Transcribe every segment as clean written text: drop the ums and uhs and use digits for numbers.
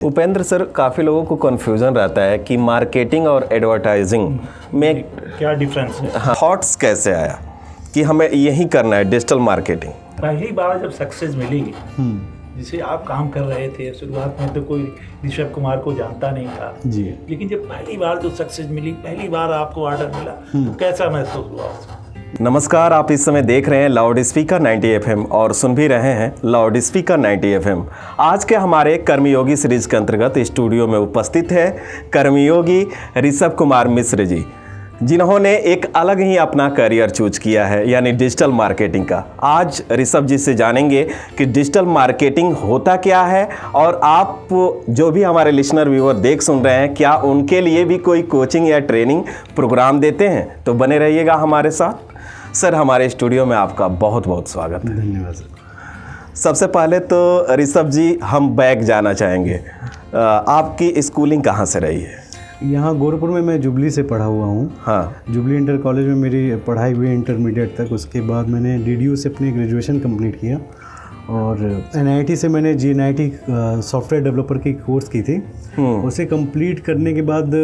Upendra sir, काफ़ी लोगों को कन्फ्यूज़न रहता है कि मार्केटिंग और एडवर्टाइजिंग में क्या डिफरेंस है। हाँ, थॉट्स कैसे आया कि हमें यही करना है डिजिटल मार्केटिंग। पहली बार जब सक्सेस मिली, जिसे आप काम कर रहे थे, शुरुआत में तो कोई ऋषभ कुमार को जानता नहीं था जी, लेकिन जब पहली बार जो सक्सेस मिली, पहली बार आपको ऑर्डर मिला, तो कैसा महसूस हुआ उसको? नमस्कार, आप इस समय देख रहे हैं लाउड स्पीकर 90 FM और सुन भी रहे हैं लाउड स्पीकर 90 FM। आज के हमारे कर्मयोगी सीरीज के अंतर्गत स्टूडियो में उपस्थित है कर्मयोगी ऋषभ कुमार मिश्र जी, जिन्होंने एक अलग ही अपना करियर चूज किया है, यानी डिजिटल मार्केटिंग का। आज ऋषभ जी से जानेंगे कि डिजिटल मार्केटिंग होता क्या है, और आप जो भी हमारे लिसनर व्यूअर देख सुन रहे हैं, क्या उनके लिए भी कोई कोचिंग या ट्रेनिंग प्रोग्राम देते हैं? तो बने रहिएगा हमारे साथ। सर, हमारे स्टूडियो में आपका बहुत बहुत स्वागत है। धन्यवाद सर। सबसे पहले तो ऋषभ जी, हम बैक जाना चाहेंगे। आपकी स्कूलिंग कहाँ से रही है? यहाँ गोरखपुर में मैं जुबली से पढ़ा हुआ हूँ। हाँ, जुबली इंटर कॉलेज में मेरी पढ़ाई हुई इंटरमीडिएट तक। उसके बाद मैंने DDU से अपनी ग्रेजुएशन कंप्लीट किया और NIT से मैंने GNIT सॉफ्टवेयर डेवलपर की कोर्स की थी। उसे कंप्लीट करने के बाद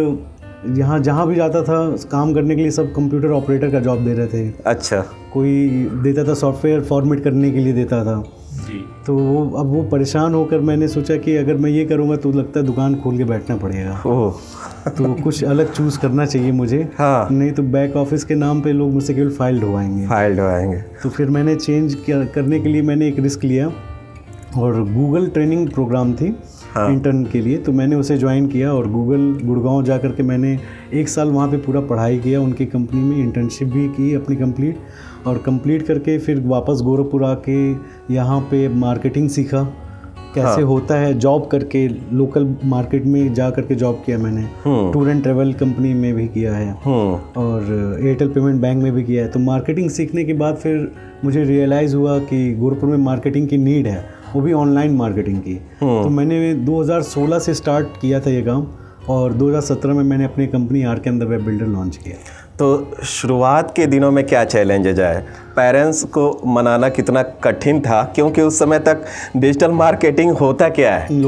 यहाँ जहाँ भी जाता था काम करने के लिए सब कंप्यूटर ऑपरेटर का जॉब दे रहे थे। अच्छा। कोई देता था सॉफ्टवेयर फॉर्मेट करने के लिए देता था। जी। तो अब वो परेशान होकर मैंने सोचा कि अगर मैं ये करूँगा तो लगता है दुकान खोल के बैठना पड़ेगा। ओह। तो कुछ अलग चूज़ करना चाहिए मुझे। हाँ। नहीं तो बैक ऑफिस के नाम पे लोग मुझसे केवल फाइल ढुआएंगे। तो फिर मैंने चेंज करने के लिए मैंने एक रिस्क लिया और गूगल ट्रेनिंग प्रोग्राम थी। हाँ। इंटर्न के लिए, तो मैंने उसे ज्वाइन किया और गूगल गुड़गांव जा कर के मैंने 1 साल वहाँ पे पूरा पढ़ाई किया। उनकी कंपनी में इंटर्नशिप भी की अपनी कंप्लीट करके फिर वापस गोरखपुर आके यहाँ पे मार्केटिंग सीखा कैसे होता है। जॉब करके लोकल मार्केट में जा करके जॉब किया मैंने। टूर एंड ट्रेवल कंपनी में भी किया है और एयरटेल पेमेंट बैंक में भी किया है। तो मार्केटिंग सीखने के बाद फिर मुझे रियलाइज़ हुआ कि गोरखपुर में मार्केटिंग की नीड है, वो भी ऑनलाइन मार्केटिंग की। तो मैंने 2016 से स्टार्ट किया था ये काम और 2017 में मैंने अपनी company RKM the web builder launch किया। तो शुरुआत के दिनों में क्या चैलेंजेज आए? पेरेंट्स को मनाना कितना कठिन था, क्योंकि उस समय तक डिजिटल मार्केटिंग होता क्या है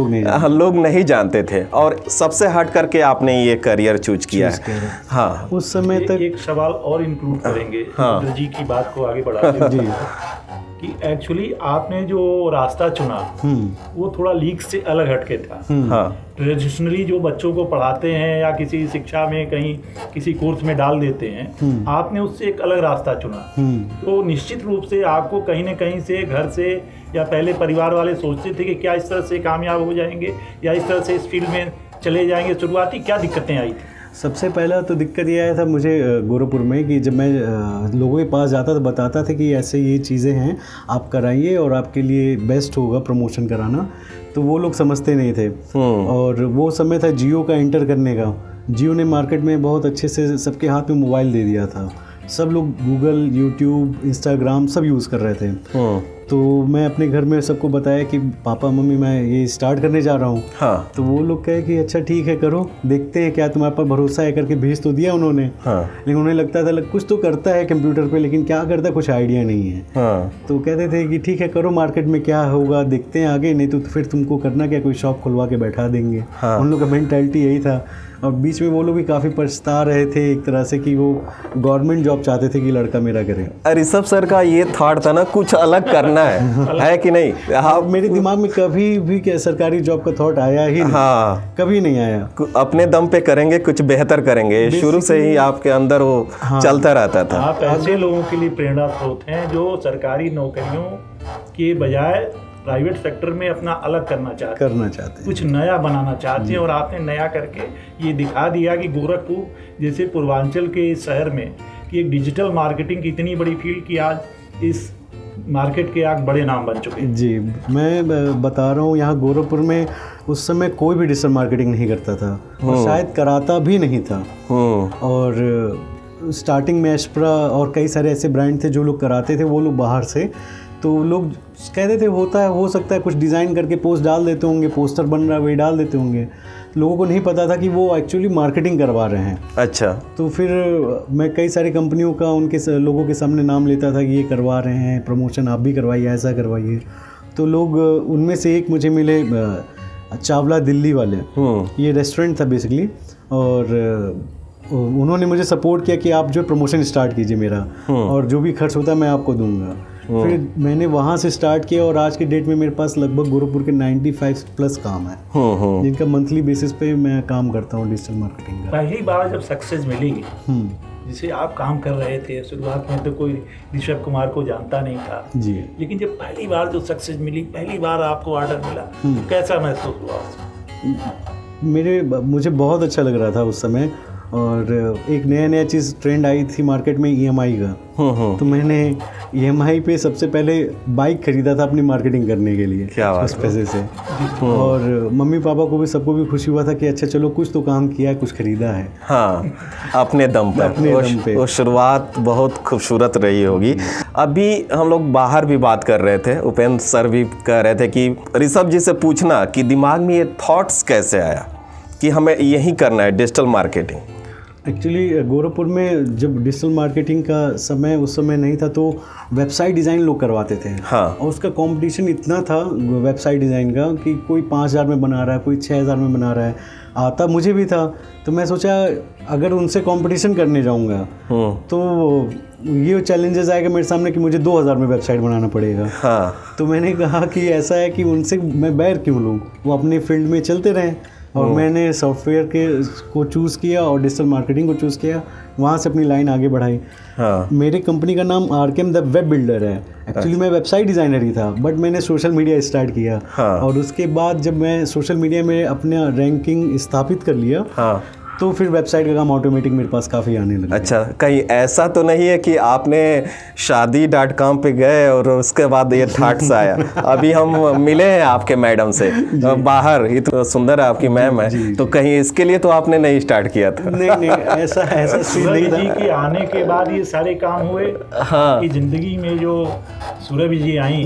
लोग नहीं जानते थे, और सबसे हट करके आपने ये करियर चूज किया है। हाँ, उस समय तक एक सवाल और इंक्लूड करेंगे। हाँ। जी की बात को आगे बढ़ाते जी कि एक्चुअली आपने जो रास्ता चुना वो थोड़ा लीग से अलग हटके था। हाँ। ट्रेडिशनली जो बच्चों को पढ़ाते हैं या किसी शिक्षा में कहीं किसी कोर्स में डाल देते हैं, आपने उससे एक अलग रास्ता चुना। तो निश्चित रूप से आपको कहीं न कहीं से घर से या पहले परिवार वाले सोचते थे कि क्या इस तरह से कामयाब हो जाएंगे या इस तरह से इस फील्ड में चले जाएंगे। शुरुआती क्या दिक्कतें आई थी? सबसे पहला तो दिक्कत ये आया था मुझे गोरखपुर में कि जब मैं लोगों के पास जाता था, बताता था कि ऐसे ये चीज़ें हैं, आप कराइए और आपके लिए बेस्ट होगा प्रमोशन कराना, तो वो लोग समझते नहीं थे। और वो समय था जियो का एंटर करने का। जियो ने मार्केट में बहुत अच्छे से सबके हाथ में मोबाइल दे दिया था। सब लोग गूगल, यूट्यूब, इंस्टाग्राम सब यूज़ कर रहे थे। तो मैं अपने घर में सबको बताया कि पापा मम्मी मैं ये स्टार्ट करने जा रहा हूँ। हाँ। तो वो लोग कहे कि अच्छा ठीक है, करो, देखते हैं क्या तुम्हारे पर भरोसा है करके भेज तो दिया उन्होंने। हाँ। लेकिन उन्हें लगता था कुछ तो करता है कंप्यूटर पे, लेकिन क्या करता है कुछ आइडिया नहीं है। हाँ। तो कहते थे कि ठीक है करो, मार्केट में क्या होगा देखते हैं आगे, नहीं तो फिर तुमको करना क्या, कोई शॉप खुलवा के बैठा देंगे। हाँ। उन लोग का मेंटालिटी यही था। और बीच में वो लोग भी काफ़ी पछता रहे थे एक तरह से कि वो गवर्नमेंट जॉब चाहते थे कि लड़का मेरा करे। ऋषभ सर का ये थॉट था ना, कुछ अलग करना है कि नहीं? हाँ। मेरे दिमाग में कभी भी क्या सरकारी जॉब का थॉट आया ही नहीं। हाँ, कभी नहीं आया। अपने दम पे करेंगे, कुछ बेहतर करेंगे, शुरू से ही आपके अंदर वो चलता रहता था। आप ऐसे लोगों के लिए प्रेरणा स्रोत हैं जो सरकारी नौकरियों के बजाय प्राइवेट सेक्टर में अपना अलग करना चाहते हैं, कुछ नया बनाना चाहते हैं। और आपने नया करके ये दिखा दिया कि गोरखपुर जैसे पूर्वांचल के शहर में कि एक डिजिटल मार्केटिंग की इतनी बड़ी फील्ड की आज इस मार्केट के आग बड़े नाम बन चुके हैं। जी, मैं बता रहा हूँ यहाँ गोरखपुर में उस समय कोई भी डिजिटल मार्केटिंग नहीं करता था और शायद कराता भी नहीं था। और स्टार्टिंग में एस्प्रा और कई सारे ऐसे ब्रांड थे जो लोग कराते थे, वो लोग बाहर से। तो लोग कहते थे होता है, हो सकता है कुछ डिज़ाइन करके पोस्ट डाल देते होंगे, पोस्टर बन रहा है वही डाल देते होंगे। लोगों को नहीं पता था कि वो एक्चुअली मार्केटिंग करवा रहे हैं। अच्छा। तो फिर मैं कई सारी कंपनियों का उनके लोगों के सामने नाम लेता था कि ये करवा रहे हैं प्रमोशन, आप भी करवाइए, ऐसा करवाइए। तो लोग उनमें से एक मुझे मिले चावला दिल्ली वाले, ये रेस्टोरेंट था बेसिकली, और उन्होंने मुझे सपोर्ट किया कि आप जो प्रमोशन स्टार्ट कीजिए मेरा, और जो भी खर्च होता है मैं आपको दूंगा। फिर मैंने वहाँ से स्टार्ट किया और आज के डेट में मेरे पास लगभग गोरखपुर के 95 प्लस काम है, जिनका मंथली बेसिस पे मैं काम करता हूँ डिजिटल मार्केटिंग का। पहली बार जब सक्सेस मिली, जिसे आप काम कर रहे थे, शुरुआत में तो कोई ऋषभ कुमार को जानता नहीं था जी, लेकिन जब पहली बार जो सक्सेस मिली, पहली बार आपको ऑर्डर मिला, तो कैसा महसूस हुआ? मुझे बहुत अच्छा लग रहा था उस समय, और एक नया चीज़ ट्रेंड आई थी मार्केट में, EMI का। तो मैंने EMI पे सबसे पहले बाइक खरीदा था अपनी मार्केटिंग करने के लिए, क्या उस पैसे से। और मम्मी पापा को भी, सबको भी खुशी हुआ था कि अच्छा चलो कुछ तो काम किया है, कुछ खरीदा है। हाँ, अपने दम पे। वो शुरुआत बहुत खूबसूरत रही होगी। अभी हम लोग बाहर भी बात कर रहे थे, उपेंद्र सर भी कह रहे थे कि ऋषभ जी से पूछना कि दिमाग में ये थॉट्स कैसे आया कि हमें यही करना है डिजिटल मार्केटिंग। एक्चुअली गोरखपुर में जब डिजिटल मार्केटिंग का समय उस समय नहीं था, तो वेबसाइट डिज़ाइन लोग करवाते थे। हाँ। और उसका कंपटीशन इतना था वेबसाइट डिज़ाइन का कि कोई 5,000 में बना रहा है, कोई 6,000 में बना रहा है। आता मुझे भी था, तो मैं सोचा अगर उनसे कंपटीशन करने जाऊंगा तो ये चैलेंजेस आएगा मेरे सामने कि मुझे 2,000 में वेबसाइट बनाना पड़ेगा। हाँ। तो मैंने कहा कि ऐसा है कि उनसे मैं बैर क्यों लूँ, वो अपने फील्ड में चलते रहें। और मैंने सॉफ्टवेयर को चूज़ किया और डिजिटल मार्केटिंग को चूज़ किया, वहाँ से अपनी लाइन आगे बढ़ाई। हाँ। मेरी कंपनी का नाम RKM द वेब बिल्डर है। एक्चुअली मैं वेबसाइट डिज़ाइनर ही था, बट मैंने सोशल मीडिया स्टार्ट किया। हाँ। और उसके बाद जब मैं सोशल मीडिया में अपना रैंकिंग स्थापित कर लिया, हाँ, तो फिर वेबसाइट का काम ऑटोमेटिक मेरे पास काफ़ी आने लगा। अच्छा, कहीं ऐसा तो नहीं है कि आपने शादी.com पे गए और उसके बाद ये थॉट्स आया? अभी हम मिले हैं आपके मैडम से बाहर, इतना सुंदर आपकी मैम है, तो कहीं इसके लिए तो आपने नहीं स्टार्ट किया था? नहीं, ऐसा सीन नहीं था। जी के आने के बाद ये सारे काम हुए। हाँ। कि जिंदगी में जो सूरभ जी आई,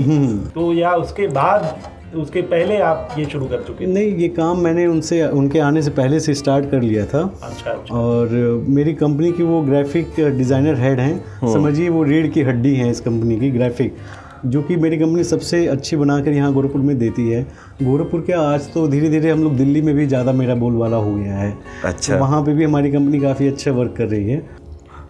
तो या उसके बाद, उसके पहले आप ये शुरू कर चुके? नहीं, ये काम मैंने उनके आने से पहले से स्टार्ट कर लिया था। अच्छा। और मेरी कंपनी की वो ग्राफिक डिज़ाइनर हेड हैं, समझिए वो रीढ़ की हड्डी हैं इस कंपनी की, ग्राफिक, जो कि मेरी कंपनी सबसे अच्छी बनाकर यहाँ गोरखपुर में देती है। गोरखपुर के आज तो धीरे धीरे हम लोग दिल्ली में भी ज़्यादा मेरा बोलबाला हो गया है। अच्छा। तो वहाँ पे भी हमारी कंपनी काफ़ी अच्छा वर्क कर रही है।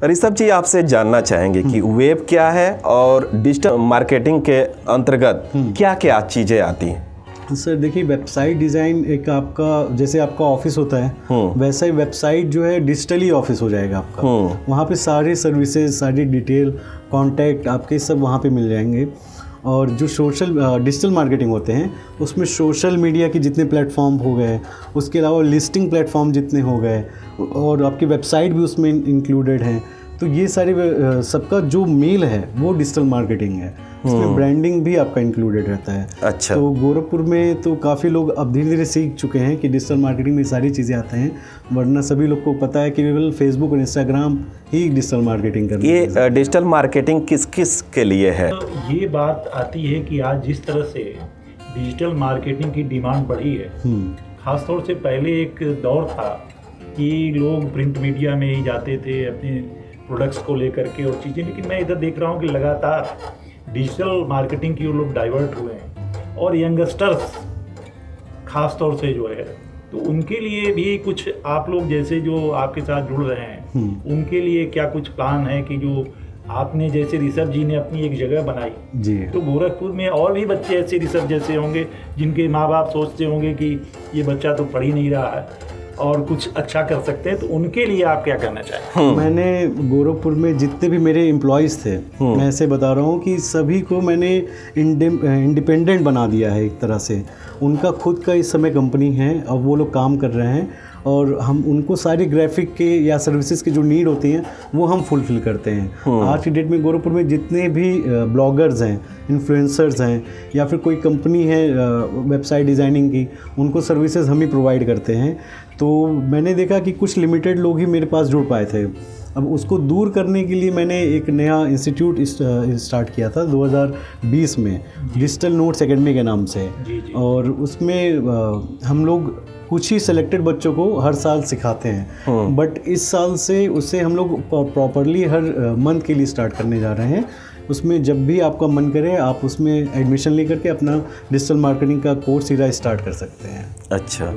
ऋषभ जी, आपसे जानना चाहेंगे कि वेब क्या है और डिजिटल मार्केटिंग के अंतर्गत क्या क्या चीज़ें आती हैं? सर देखिए, वेबसाइट डिज़ाइन एक आपका, जैसे आपका ऑफिस होता है वैसा ही वेबसाइट जो है डिजिटली ऑफिस हो जाएगा आपका। वहाँ पे सारे सर्विसेज, सारी डिटेल, कॉन्टैक्ट आपके सब वहाँ पे मिल जाएंगे। और जो डिजिटल मार्केटिंग होते हैं उसमें सोशल मीडिया के जितने प्लेटफॉर्म हो गए, उसके अलावा लिस्टिंग प्लेटफॉर्म जितने हो गए, और आपकी वेबसाइट भी उसमें इंक्लूडेड हैं। तो ये सारे सबका जो मेल है वो डिजिटल मार्केटिंग है, उसमें ब्रांडिंग भी आपका इंक्लूडेड रहता है। अच्छा। तो गोरखपुर में तो काफ़ी लोग अब धीरे धीरे सीख चुके हैं कि डिजिटल मार्केटिंग में सारी चीज़ें आते हैं, वरना सभी लोग को पता है कि केवल फेसबुक और इंस्टाग्राम ही डिजिटल मार्केटिंग करना है। ये डिजिटल मार्केटिंग किस किस के लिए है? तो ये बात आती है कि आज जिस तरह से डिजिटल मार्केटिंग की डिमांड बढ़ी है, खासतौर से पहले एक दौर था कि लोग प्रिंट मीडिया में ही जाते थे अपने प्रोडक्ट्स को लेकर के और चीज़ें, लेकिन मैं इधर देख रहा हूँ कि लगातार डिजिटल मार्केटिंग की वो लोग डाइवर्ट हुए हैं। और यंगस्टर्स खास तौर से जो है, तो उनके लिए भी कुछ आप लोग जैसे जो आपके साथ जुड़ रहे हैं, उनके लिए क्या कुछ प्लान है कि जो आपने, जैसे ऋषभ जी ने अपनी एक जगह बनाई जी, तो गोरखपुर में और भी बच्चे ऐसे ऋषभ जैसे होंगे जिनके माँ बाप सोचते होंगे कि ये बच्चा तो पढ़ ही नहीं रहा है और कुछ अच्छा कर सकते हैं, तो उनके लिए आप क्या करना चाहें? मैंने गोरखपुर में जितने भी मेरे एम्प्लॉयज़ थे, मैं ऐसे बता रहा हूँ कि सभी को मैंने इंडिपेंडेंट बना दिया है एक तरह से। उनका खुद का इस समय कंपनी है, अब वो लोग काम कर रहे हैं और हम उनको सारी ग्राफिक के या सर्विसेज के जो नीड होती हैं वो हम फुलफ़िल करते हैं। आज की डेट में गोरखपुर में जितने भी ब्लॉगर्स हैं, इन्फ्लुएंसर्स हैं, या फिर कोई कंपनी है वेबसाइट डिज़ाइनिंग की, उनको सर्विसेज हम ही प्रोवाइड करते हैं। तो मैंने देखा कि कुछ लिमिटेड लोग ही मेरे पास जुड़ पाए थे। अब उसको दूर करने के लिए मैंने एक नया इंस्टीट्यूट स्टार्ट किया था 2020 में, डिजिटल नोट्स एकेडमी के नाम से। और उसमें हम लोग कुछ ही सेलेक्टेड बच्चों को हर साल सिखाते हैं, बट इस साल से उसे हम लोग प्रॉपरली हर मंथ के लिए स्टार्ट करने जा रहे हैं उसमें जब भी आपका मन करे आप उसमें एडमिशन लेकर के अपना डिजिटल मार्केटिंग का कोर्स सीधा स्टार्ट कर सकते हैं। अच्छा,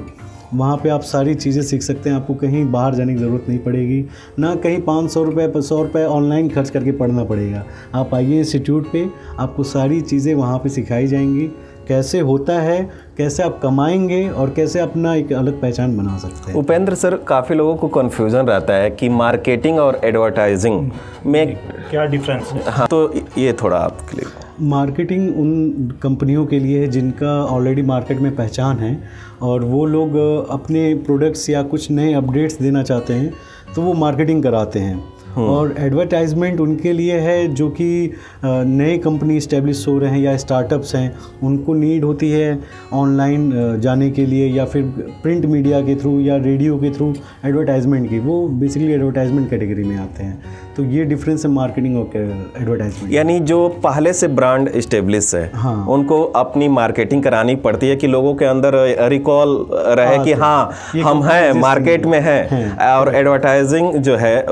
वहाँ पे आप सारी चीज़ें सीख सकते हैं, आपको कहीं बाहर जाने की ज़रूरत नहीं पड़ेगी, ना कहीं 500 रुपये 100 रुपये ऑनलाइन खर्च करके पढ़ना पड़ेगा। आप आइए इंस्टीट्यूट पे, आपको सारी चीज़ें वहाँ पे सिखाई जाएंगी, कैसे होता है, कैसे आप कमाएंगे और कैसे अपना एक अलग पहचान बना सकते हैं। उपेंद्र सर, काफ़ी लोगों को कन्फ्यूज़न रहता है कि मार्केटिंग और एडवर्टाइजिंग में क्या डिफरेंस है। हाँ, तो ये थोड़ा आप क्लियर। मार्केटिंग उन कंपनियों के लिए है जिनका ऑलरेडी मार्केट में पहचान है और वो लोग अपने प्रोडक्ट्स या कुछ नए अपडेट्स देना चाहते हैं तो वो मार्केटिंग कराते हैं। और एडवर्टाइजमेंट उनके लिए है जो कि नए कंपनी इस्टेब्लिश हो रहे हैं या स्टार्टअप्स हैं, उनको नीड होती है ऑनलाइन जाने के लिए या फिर प्रिंट मीडिया के थ्रू या रेडियो के थ्रू एडवर्टाइजमेंट की, वो बेसिकली एडवर्टाइजमेंट कैटेगरी में आते हैं। तो ये डिफरेंस है मार्केटिंग और एडवर्टाइजमेंट। यानी जो पहले से ब्रांड इस्टेब्लिश है, हाँ, उनको अपनी मार्केटिंग करानी पड़ती है कि लोगों के अंदर रिकॉल रहे कि हाँ हम हैं, मार्केट में हैं। और एडवर्टाइजिंग जो है,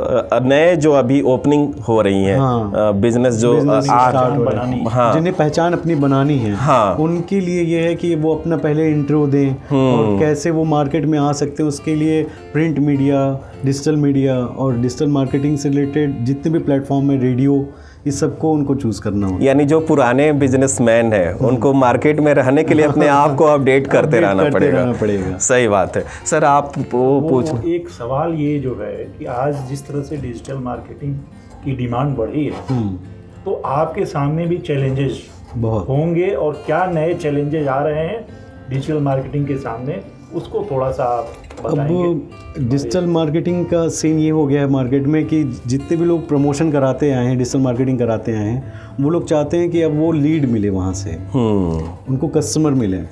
नए जो अभी ओपनिंग हो रही है, बिजनेस जो हाँ, जिन्हें पहचान अपनी बनानी है, हाँ, उनके लिए ये है कि वो अपना पहले इंट्रो दें और कैसे वो मार्केट में आ सकते हैं। उसके लिए प्रिंट मीडिया, डिजिटल मीडिया और डिजिटल मार्केटिंग से रिलेटेड जितने भी प्लेटफॉर्म है, रेडियो, इस सबको उनको चूज़ करना होगा। यानी जो पुराने बिजनेसमैन हैं उनको मार्केट में रहने के लिए अपने आप को अपडेट करते रहना पड़ेगा। सही बात है सर। आप वो पूछ, एक सवाल ये जो है कि आज जिस तरह से डिजिटल मार्केटिंग की डिमांड बढ़ी है, तो आपके सामने भी चैलेंजेस बहुत होंगे, और क्या नए चैलेंजेस आ रहे हैं डिजिटल मार्केटिंग के सामने, उसको थोड़ा सा आप बताएंगे। अब डिजिटल मार्केटिंग का सीन ये हो गया है मार्केट में कि जितने भी लोग प्रमोशन कराते आए हैं, डिजिटल मार्केटिंग कराते आए हैं, वो लोग चाहते हैं कि अब वो लीड मिले, वहाँ से उनको कस्टमर मिले।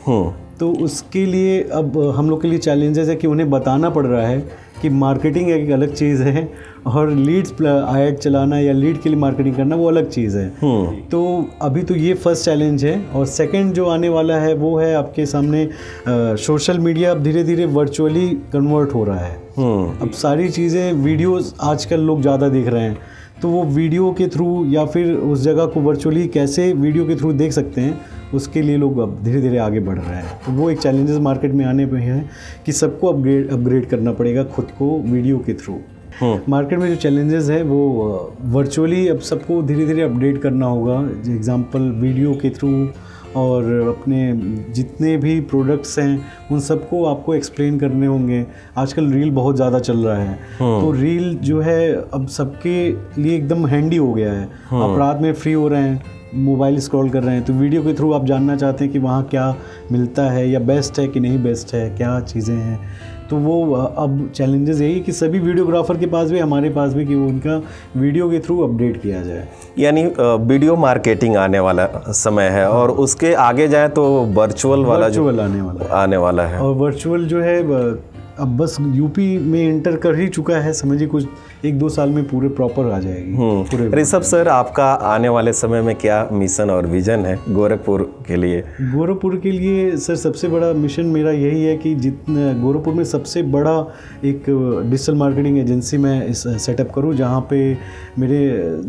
तो उसके लिए अब हम लोग के लिए चैलेंजेस है कि उन्हें बताना पड़ रहा है कि मार्केटिंग एक अलग चीज़ है और लीड्स ऐड चलाना या लीड के लिए मार्केटिंग करना वो अलग चीज़ है। तो अभी तो ये फर्स्ट चैलेंज है। और सेकंड जो आने वाला है वो है आपके सामने, सोशल मीडिया अब धीरे धीरे वर्चुअली कन्वर्ट हो रहा है। अब सारी चीज़ें वीडियोस आजकल लोग ज़्यादा देख रहे हैं, तो वो वीडियो के थ्रू या फिर उस जगह को वर्चुअली कैसे वीडियो के थ्रू देख सकते हैं, उसके लिए लोग अब धीरे धीरे आगे बढ़ रहे हैं। तो वो एक चैलेंजेस मार्केट में आने पे है कि सबको अपग्रेड करना पड़ेगा खुद को वीडियो के थ्रू। मार्केट में जो चैलेंजेस है वो वर्चुअली अब सबको धीरे धीरे अपडेट करना होगा, एग्जांपल वीडियो के थ्रू, और अपने जितने भी प्रोडक्ट्स हैं उन सबको आपको एक्सप्लेन करने होंगे। आजकल रील बहुत ज़्यादा चल रहा है, तो रील जो है अब सबके लिए एकदम हैंडी हो गया है। आप रात में फ्री हो रहे हैं, मोबाइल स्क्रॉल कर रहे हैं, तो वीडियो के थ्रू आप जानना चाहते हैं कि वहाँ क्या मिलता है या बेस्ट है कि नहीं बेस्ट है, क्या चीज़ें हैं। तो वो अब चैलेंजेस यही कि सभी वीडियोग्राफर के पास भी, हमारे पास भी, कि वो उनका वीडियो के थ्रू अपडेट किया जाए। यानी वीडियो मार्केटिंग आने वाला समय है, और उसके आगे जाए तो वर्चुअल आने वाला है। और वर्चुअल जो है अब बस यूपी में एंटर कर ही चुका है, समझिए कुछ 1-2 साल में पूरे प्रॉपर आ जाएगी। ऋषभ सर, आपका आने वाले समय में क्या मिशन और विजन है गोरखपुर के लिए? गोरखपुर के लिए सर सबसे बड़ा मिशन मेरा यही है कि जितना गोरखपुर में सबसे बड़ा एक डिजिटल मार्केटिंग एजेंसी मैं सेटअप करूं, जहां पे मेरे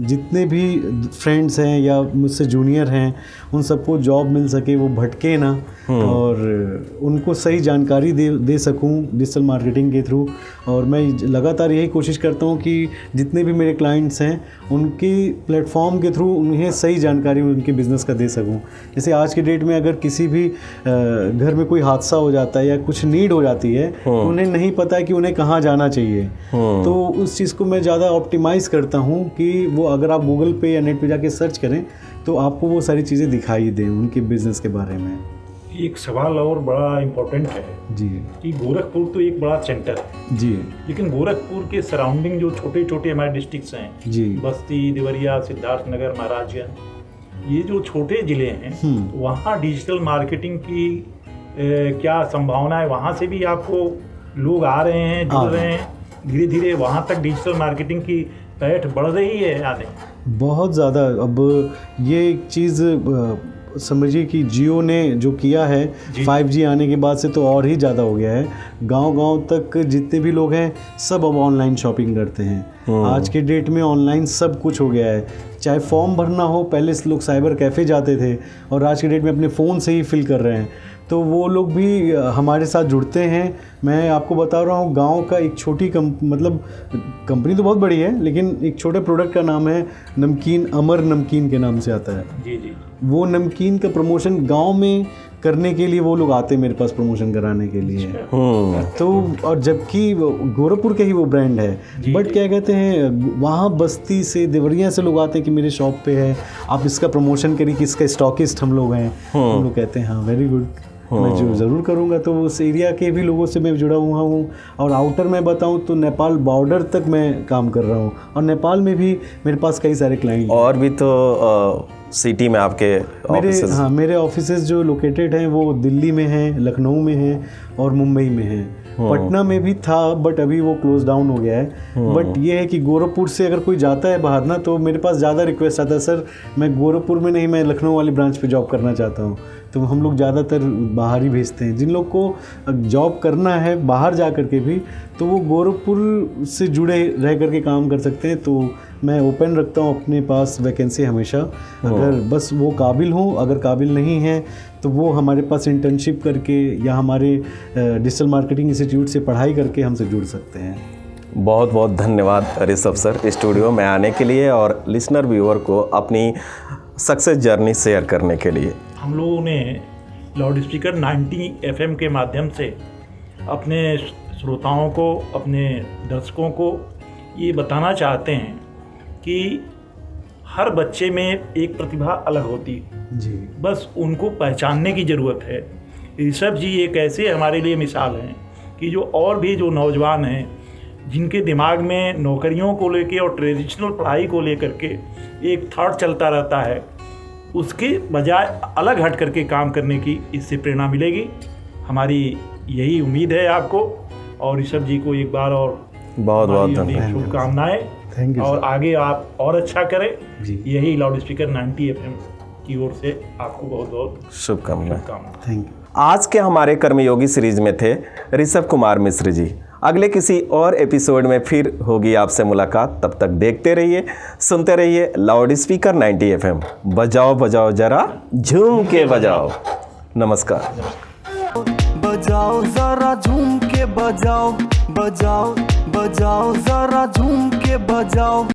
जितने भी फ्रेंड्स हैं या मुझसे जूनियर हैं उन सबको जॉब मिल सके, वो भटके ना, और उनको सही जानकारी दे सकूं डिजिटल मार्केटिंग के थ्रू। और मैं लगातार यही कोशिश करता हूं कि जितने भी मेरे क्लाइंट्स हैं उनके प्लेटफॉर्म के थ्रू उन्हें सही जानकारी उनके बिज़नेस का दे सकूं। जैसे आज के डेट में अगर किसी भी घर में कोई हादसा हो जाता है या कुछ नीड हो जाती है, तो उन्हें नहीं पता है कि उन्हें कहाँ जाना चाहिए। तो उस चीज़ को मैं ज़्यादा ऑप्टिमाइज़ करता हूँ कि वो अगर आप गूगल पे या नेट पे जाके सर्च करें तो आपको वो सारी चीज़ें दिखाई दें उनके बिज़नेस के बारे में। एक सवाल और बड़ा इम्पोर्टेंट है जी, कि गोरखपुर तो एक बड़ा सेंटर है जी, लेकिन गोरखपुर के सराउंडिंग जो छोटे छोटे हमारे डिस्ट्रिक्ट्स हैं जी, बस्ती, देवरिया, सिद्धार्थनगर, महाराजगंज, ये जो छोटे ज़िले हैं वहाँ डिजिटल मार्केटिंग की क्या संभावना है? वहाँ से भी आपको लोग आ रहे हैं, जुड़ रहे हैं, धीरे धीरे वहाँ तक डिजिटल मार्केटिंग की पैठ बढ़ रही है? आने बहुत ज़्यादा। अब ये एक चीज़ समझिए कि जियो ने जो किया है 5G आने के बाद से तो और ही ज़्यादा हो गया है। गांव-गांव तक जितने भी लोग हैं सब अब ऑनलाइन शॉपिंग करते हैं। आज के डेट में ऑनलाइन सब कुछ हो गया है। चाहे फॉर्म भरना हो, पहले लोग साइबर कैफ़े जाते थे और आज के डेट में अपने फ़ोन से ही फिल कर रहे हैं। तो वो लोग भी हमारे साथ जुड़ते हैं। मैं आपको बता रहा हूँ, गांव का एक छोटी मतलब कंपनी तो बहुत बड़ी है, लेकिन एक छोटे प्रोडक्ट का नाम है नमकीन, अमर नमकीन के नाम से आता है। जी। वो नमकीन का प्रमोशन गांव में करने के लिए वो लोग आते हैं मेरे पास प्रमोशन कराने के लिए। तो और जबकि गोरखपुर के ही वो ब्रांड है, बट क्या कहते हैं, वहाँ बस्ती से, देवरिया से लोग आते हैं कि मेरे शॉप पे है, आप इसका प्रमोशन करिए कि इसका स्टॉकिस्ट हम लोग हैं। हम लोग कहते हैं हाँ वेरी गुड, मैं जो ज़रूर करूँगा। तो उस एरिया के भी लोगों से मैं जुड़ा हुआ हूँ। और आउटर में बताऊँ तो नेपाल बॉर्डर तक मैं काम कर रहा हूँ, और नेपाल में भी मेरे पास कई सारे क्लाइंट। और भी तो सिटी में आपके ऑफिसेज? हाँ, मेरे ऑफिसेज जो लोकेटेड हैं वो दिल्ली में हैं, लखनऊ में हैं और मुंबई में हैं। पटना में भी था, बट अभी वो क्लोज डाउन हो गया है। बट ये है कि गोरखपुर से अगर कोई जाता है बाहर ना, तो मेरे पास ज़्यादा रिक्वेस्ट आता है, सर मैं गोरखपुर में नहीं, मैं लखनऊ वाली ब्रांच पे जॉब करना चाहता हूँ। तो हम लोग ज़्यादातर बाहर ही भेजते हैं। जिन लोग को जॉब करना है बाहर जा कर के भी, तो वो गोरखपुर से जुड़े रह कर के काम कर सकते हैं। तो मैं ओपन रखता हूँ अपने पास वैकेंसी हमेशा, अगर बस वो काबिल हूँ। अगर काबिल नहीं है तो वो हमारे पास इंटर्नशिप करके या हमारे डिजिटल मार्केटिंग इंस्टीट्यूट से पढ़ाई करके हमसे जुड़ सकते हैं। बहुत बहुत धन्यवाद ऋषभ सर, स्टूडियो में आने के लिए और लिसनर व्यूअर को अपनी सक्सेस जर्नी शेयर करने के लिए। हम लोगों ने लाउड स्पीकर 90 FM के माध्यम से अपने श्रोताओं को, अपने दर्शकों को ये बताना चाहते हैं कि हर बच्चे में एक प्रतिभा अलग होती है जी, बस उनको पहचानने की ज़रूरत है। ऋषभ जी एक ऐसे हमारे लिए मिसाल हैं कि जो और भी जो नौजवान हैं जिनके दिमाग में नौकरियों को लेके और ट्रेडिशनल पढ़ाई को लेकर के एक थॉट चलता रहता है, उसके बजाय अलग हट करके काम करने की इससे प्रेरणा मिलेगी। हमारी यही उम्मीद है आपको, और ऋषभ जी को एक बार और बहुत बहुत धन्यवाद, शुभकामनाएं। Thank you. और आगे आप और अच्छा करें, जी। यही लाउड स्पीकर 90 FM की ओर से आपको बहुत बहुत शुभकामनाएं। Thank you. आज के हमारे कर्मयोगी सीरीज में थे ऋषभ कुमार मिश्र जी। अगले किसी और एपिसोड में फिर होगी आपसे मुलाकात। तब तक देखते रहिए, सुनते रहिए लाउड स्पीकर 90 FM। बजाओ बजाओ जरा झूम के बजाओ। नमस्कार। बजाओ जरा झूम के बजाओ, बजाओ बजाओ जरा झूम के बजाओ।